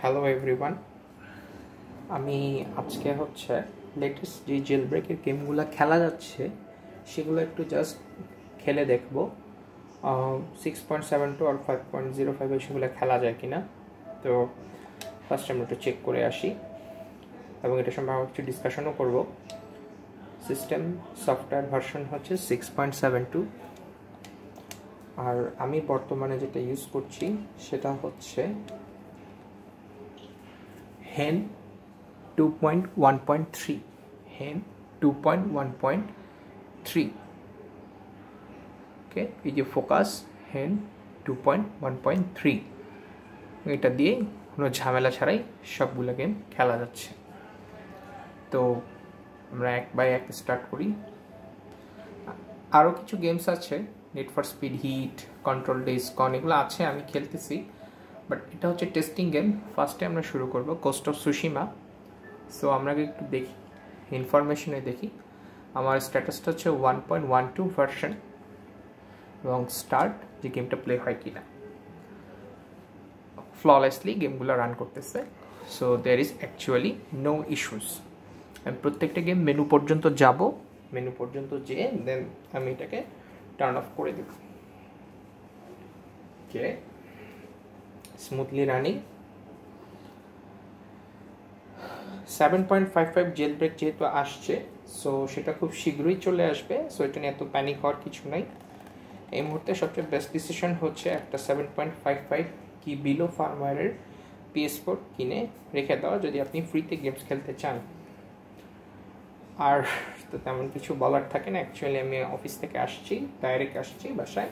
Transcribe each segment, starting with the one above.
Hello everyone. আমি আজকে হচ্ছে লেটেস্ট যে জেল ব্রেকের গেমগুলো খেলা যাচ্ছে সেগুলো একটু জাস্ট খেলে দেখব 6.72 আর 5.05 সেগুলো খেলা যায় কিনা। তো ফার্স্ট আমরা একটু চেক করে আসি এবং এটা সম্পর্কে আমরা কিছু ডিসকাশনও করব। সিস্টেম সফটওয়্যার ভার্সন হচ্ছে 6.72 আর আমি বর্তমানে যেটা ইউজ করছি সেটা হচ্ছে hen 2.1.3 hen 2.1.3 ওকে, এই যে ফোকাস hen 2.1.3 এটা দিয়ে কোনো ঝামেলা ছাড়াই সবগুলো গেম খেলা যাচ্ছে। তো আমরা এক বাই এক স্টার্ট করি। আরও কিছু গেমস আছে, need for speed heat, control ডেসকন, এগুলো আছে, আমি খেলতেছি, বাট এটা হচ্ছে টেস্টিং গেম। ফার্স্টে আমরা শুরু করব কোস্ট অফ সুশিমা। সো আমরা একটু দেখি, ইনফরমেশনে দেখি। আমার স্ট্যাটাসটা হচ্ছে 1.12 ভার্সন এবং স্টার্ট, যে গেমটা প্লে হয় কিনা। ফ্ললেসলি গেমগুলো রান করতেছে, so there is actually no issues. আমি প্রত্যেকটা গেম মেনু পর্যন্ত যাব, মেনু পর্যন্ত যেয়ে দেন আমি এটাকে টার্ন অফ করে দেব। ওকে, স্মুথলি রানিং। 7.55 জেল ব্রেক যেহেতু আসছে, সো সেটা খুব শীঘ্রই চলে আসবে, সো এটা নিয়ে এত প্যানিক হওয়ার কিছু নাই। এই মুহূর্তে সবচেয়ে বেস্ট ডিসিশন হচ্ছে একটা 7.55 কি বিলো ফার্মওয়্যারের PS4 কিনে রেখে দেওয়া, যদি আপনি ফ্রিতে গেমস খেলতে চান। আর তো তেমন কিছু বলার থাকে না। অ্যাকচুয়ালি আমি অফিস থেকে আসছি, ডাইরেক্ট আসছি বাসায়।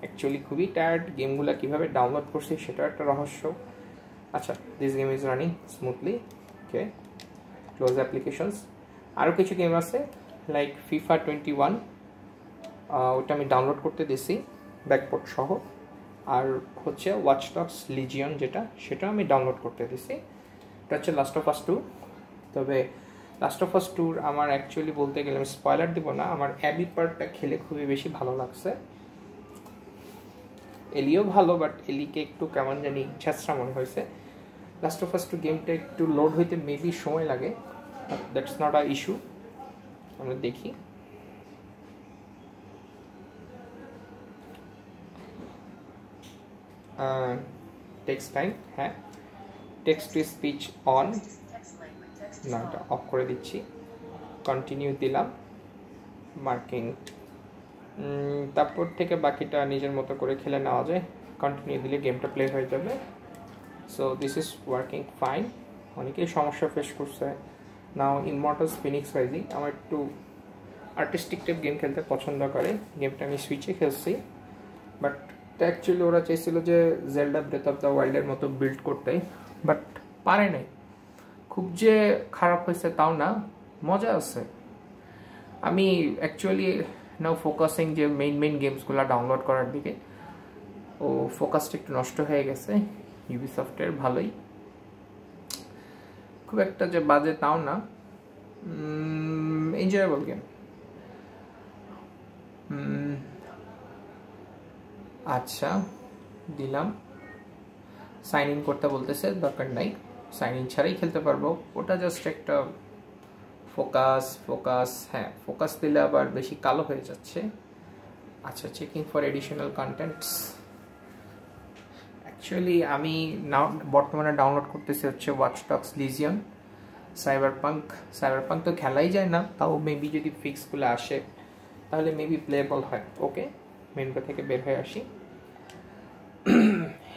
অ্যাকচুয়ালি খুবই টায়ার্ড, গেমগুলো কীভাবে ডাউনলোড করছি সেটাও একটা রহস্য। আচ্ছা, this game is running smoothly. Okay, close applications. আরও কিছু গেম আছে লাইক FIFA 21, ওটা আমি ডাউনলোড করতে দিছি ব্যাকপোর্ট সহ। আর হচ্ছে ওয়াচ ডগস লিজিয়ন, সেটা আমি ডাউনলোড করতে দিছি। এটা হচ্ছে লাস্ট অফ আস 2। তবে লাস্ট অফ আস 2 আমার অ্যাকচুয়ালি বলতে গেলে, আমি স্পয়লার দিব না, আমার অ্যাবি পার্টটা খেলে খুবই বেশি ভালো লাগছে। এলিও ভালো, বাট এলিকে একটু কেমন জানি ছেঁচড়া মনে হয়েছে। লাস্ট অফ আস 2 গেমটা একটু লোড হইতে মেবি সময় লাগে, দ্যাটস নট আ ইস্যু। আমরা দেখি। টেক্সট টাইম, হ্যাঁ, টেক্সট টু স্পিচ অন, না এটা অফ করে দিচ্ছি। কন্টিনিউ দিলাম, মার্কিং। তারপর থেকে বাকিটা নিজের মতো করে খেলে নেওয়া যায়। কন্টিনিউ দিলে গেমটা প্লে হয়ে যাবে। So this is working fine. অনেকেই সমস্যা ফেস করছে। নাও ইমমর্টালস ফিনিক্স রাইজিং, আমার একটু আর্টিস্টিক টাইপ গেম খেলতে পছন্দ করে। গেমটা আমি সুইচে খেলছি, বাট অ্যাকচুয়ালি ওরা চেয়েছিল যে জেলডা ব্রেথ অফ দ্য ওয়াইল্ডের মতো বিল্ড করতে, বাট পারে নাই। খুব যে খারাপ হয়েছে তাও না, মজা আছে। আমি অ্যাকচুয়ালি নাও ফোকাসিং যে মেইন গেমসগুলো ডাউনলোড করার দিকে, ও ফোকাসটা একটু নষ্ট হয়ে গেছে। ইউবিসফটের ভালোই, খুব একটা যে বাজে তাও না, এনজয়েবল গেম। আচ্ছা, দিলাম। সাইন ইন করতে বলতেছে, দরকার নাই, সাইন ইন ছাড়াই খেলতে পারবো। ওটা জাস্ট একটা ফোকাস, হ্যাঁ, ফোকাস দিলে আবার বেশি কালো হয়ে যাচ্ছে। আচ্ছা, checking for additional contents. Actually আমি বর্তমানে ডাউনলোড করতেছি হচ্ছে ওয়াচ ডগস লিজিয়ন। সাইবারপাঙ্ক তো খেলাই যায় না, তাও মেবি যদি ফিক্সগুলো আসে তাহলে মেবি প্লেবল হয়। ওকে, মেনুটা থেকে বের হয়ে আসি।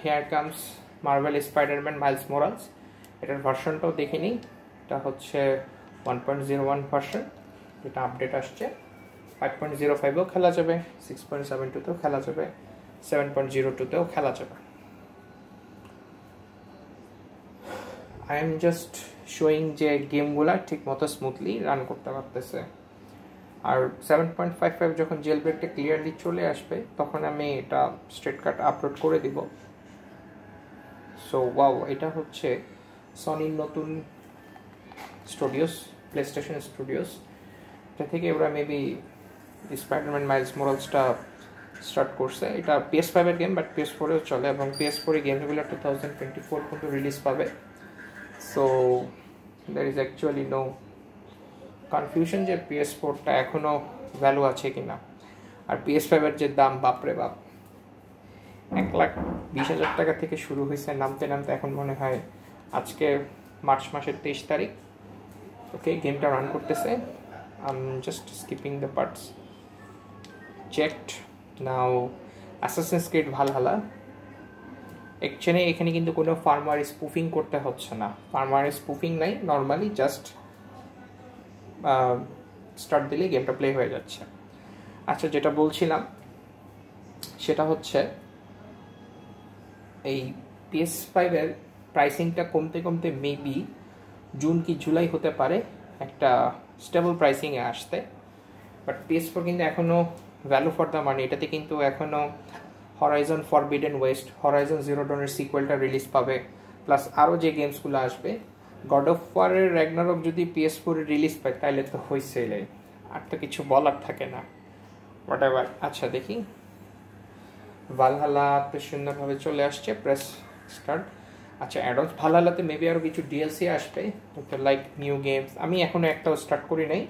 Hair comes Marvel Spiderman Miles morals, এটার ভার্সনটাও দেখে নিই। এটা হচ্ছে 1.01 ভার্সন, যেটা আপডেট আসছে। 5.05-এও খেলা যাবে, 6.72-তেও খেলা যাবে, 7.02-তেও খেলা যাবে। আই এম জাস্ট শোয়িং যে গেমগুলা ঠিক মতো স্মুথলি রান করতে পারতেছে। আর 7.55 যখন জেল ব্রেকটা ক্লিয়ারলি চলে আসবে তখন আমি এটা স্ট্রেট কাট আপলোড করে দিব। সো ওয়াও, এটা হচ্ছে সনির নতুন স্টুডিওস, প্লেস্টেশন স্টুডিওস। এটা থেকে ওরা মেবি স্পাইডারম্যান মাইলস মোরালসটা স্টার্ট করছে। এটা PS5 এর গেম, বাট PS4-এও চলে, এবং PS4 এর গেমগুলো 2024 পর্যন্ত রিলিজ পাবে। So there is actually no confusion যে PS4টা এখনও ভ্যালু আছে কি না। আর PS5 এর যে দাম, বাপরে বাপ, 1,20,000 টাকা থেকে শুরু হয়েছে, নামতে নামতে এখন মনে হয় আজকে মার্চ মাসের 23 তারিখ। ওকে, গেমটা রান করতেছে। Just skipping the parts. Checked now. Assassin's Creed Valhalla. Actually এখানে কিন্তু কোনো ফার্মওয়্যার স্পুফিং করতে হচ্ছে না, ফার্মওয়্যার স্পুফিং নাই, নর্মালি জাস্ট স্টার্ট দিলেই গেমটা প্লে হয়ে যাচ্ছে। আচ্ছা, যেটা বলছিলাম সেটা হচ্ছে এই PS5 এর প্রাইসিংটা কমতে কমতে মেবি জুন কি জুলাই হতে পারে একটা স্টেবল প্রাইসিংয়ে আসতে। বাট PS4 কিন্তু এখনও ভ্যালু ফর দ্য মানি, এটাতে কিন্তু এখনও Horizon Forbidden West, Horizon Zero ডনের সিকুয়েলটা রিলিজ পাবে, প্লাস আরও যে গেমসগুলো আসবে। গড অফ ওয়ারের র্যাগনারক যদি PS4 রিলিজ পায় তাহলে তো হয়েছেই, আর তো কিছু বলার থাকে না, হোয়াট এভার। আচ্ছা দেখি, ভালহালা তো সুন্দরভাবে চলে আসছে, প্রেস স্টার্ট। আচ্ছা, অ্যাডভান্স ভালহালাতে মেবি আরও কিছু DLC আসবে, লাইক নিউ গেমস। আমি এখনও একটাও স্টার্ট করি নাই,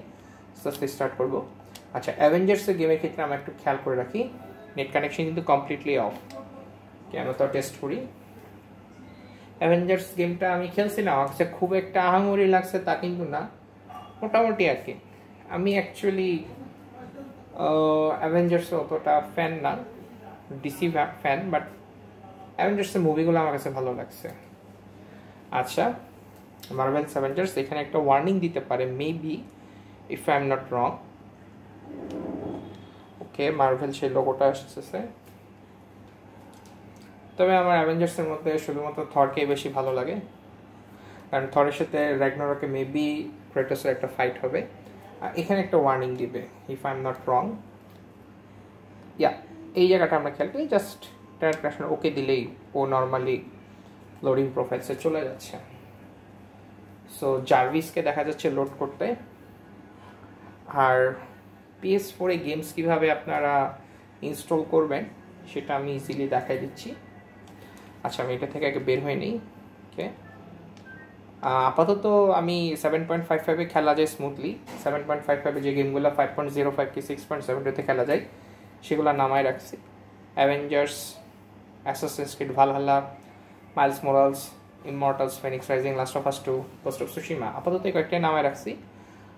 আস্তে স্টার্ট করবো। আচ্ছা, অ্যাভেঞ্জার্সের গেমের ক্ষেত্রে আমরা একটু খেয়াল করে রাখি, নেট কানেকশন কিন্তু কমপ্লিটলি অফ। আমরা তো টেস্ট করি। অ্যাভেঞ্জার্স গেমটা আমি খেলছি না, আমার কাছে খুব একটা আহামরি লাগছে তা কিন্তু না, মোটামুটি আর কি। আমি অ্যাকচুয়ালি অ্যাভেঞ্জার্স অতটা ফ্যান না, DC ফ্যান, বাট অ্যাভেঞ্জার্সের মুভিগুলো আমার কাছে ভালো লাগছে। আচ্ছা, মার্ভেলস অ্যাভেঞ্জার্স এখানে একটা ওয়ার্নিং দিতে পারে maybe, if I am not wrong. Okay, Marvel সেই লোগোটা আসতেছে। তবে আমার অ্যাভেঞ্জার্সের মধ্যে শুধুমাত্র থরকেই বেশি ভালো লাগে, কারণ থরের সাথে র্যাগনারকে মেবি ক্রেটোসের একটা ফাইট হবে। এখানে একটা ওয়ার্নিং দিবে, if I am not wrong. Yeah, এই জায়গাটা আমরা খেয়াল করি, জাস্ট ট্রান্সলেশন ওকে দিলেই ও নর্মালি লোডিং প্রোফাইলসে চলে যাচ্ছে। সো জার্ভিসকে দেখা যাচ্ছে লোড করতে। আর PS4 এ গেমস কীভাবে আপনারা ইনস্টল করবেন সেটা আমি ইজিলি দেখাই দিচ্ছি। আচ্ছা, আমি এটা থেকে আগে বের হয়ে নিই। ওকে, আপাতত আমি 7.55-এ খেলা যায় স্মুথলি। 7.55-এ যে গেমগুলো 5.05 কি 6.72-তে খেলা যায় সেগুলো নামায় রাখছি। Avengers, Assassin's Creed Valhalla, Miles Morales, Immortals, Fenyx Rising, Last of Us 2, Ghost of Tsushima, আপাতত এই কয়েকটাই নামায় রাখছি।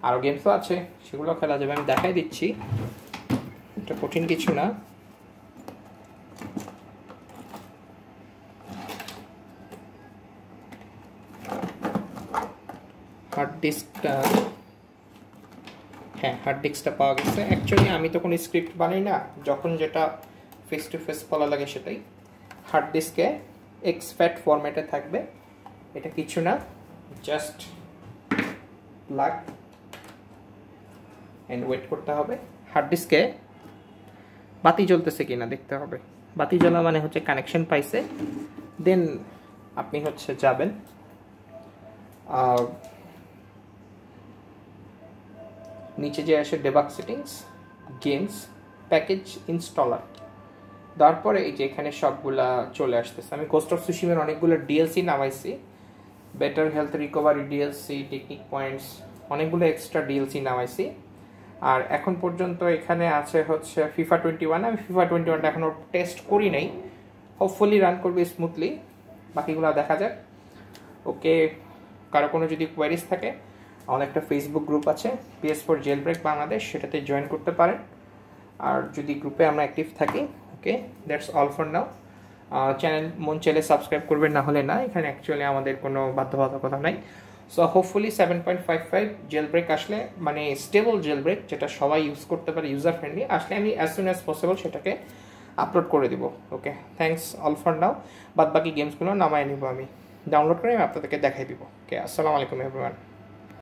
আরও গেমসও আছে, সেগুলো খেলা যাবে, আমি দেখাই দিচ্ছি, এটা কঠিন কিছু না। হার্ড ডিস্কটা, হ্যাঁ, হার্ড ডিস্কটা পাওয়া গেছে। অ্যাকচুয়ালি আমি তো কোনো স্ক্রিপ্ট বানাই না, যখন যেটা ফেস টু ফেস বলা লাগে সেটাই। হার্ড ডিস্কে এক্সপ্যাট ফরম্যাটে থাকবে, এটা কিছু না, জাস্ট প্লাগ এন্ড ওয়েট করতে হবে। হার্ড ডিস্কে বাতি জ্বলতেছে কিনা দেখতে হবে, বাতি জ্বলা মানে হচ্ছে কানেকশন পাইছে, দেন আপনি হচ্ছে যাবেন নিচে যে আসে ডেবাগ সেটিংস, গেমস, প্যাকেজ ইনস্টলার, তারপরে এই যে এখানে সবগুলা চলে আসতেছে। আমি গোস্ট অফ সুশিমার অনেকগুলো DLC নামাইছি, better health recovery DLC, technique points, অনেকগুলো এক্সট্রা DLC নামাইছি। আর এখন পর্যন্ত এখানে আছে হচ্ছে FIFA 21। আমি FIFA 21টা এখনও টেস্ট করি নাই, হোপফুলি রান করবে স্মুথলি, বাকিগুলো দেখা যাক। ওকে, কারো কোনো যদি কোয়ারিজ থাকে, আমার একটা ফেসবুক গ্রুপ আছে PS4 জেল ব্রেক বাংলাদেশ, সেটাতে জয়েন করতে পারেন। আর যদি গ্রুপে আমরা অ্যাক্টিভ থাকি। Okay, that's all for now. Channel মন চাইলে সাবস্ক্রাইব করবেন, না হলে না, এখানে অ্যাকচুয়ালি আমাদের কোনো বাধ্যবাধকতা নাই। সো হোপফুলি 7.55 জেল ব্রেক আসলে, মানে স্টেবল জেল ব্রেক যেটা সবাই ইউজ করতে পারে, ইউজার ফ্রেন্ডলি আসলে, আমি অ্যাজ সুন অ্যাজ পসিবল সেটাকে আপলোড করে দিব। ওকে, থ্যাংকস অল ফর নাও। বাদ বাকি গেমসগুলো নামায় নিব, আমি ডাউনলোড করে আমি আপনাদেরকে দেখাই দিব। ওকে, আসসালামু আলাইকুম এভরিওয়ান।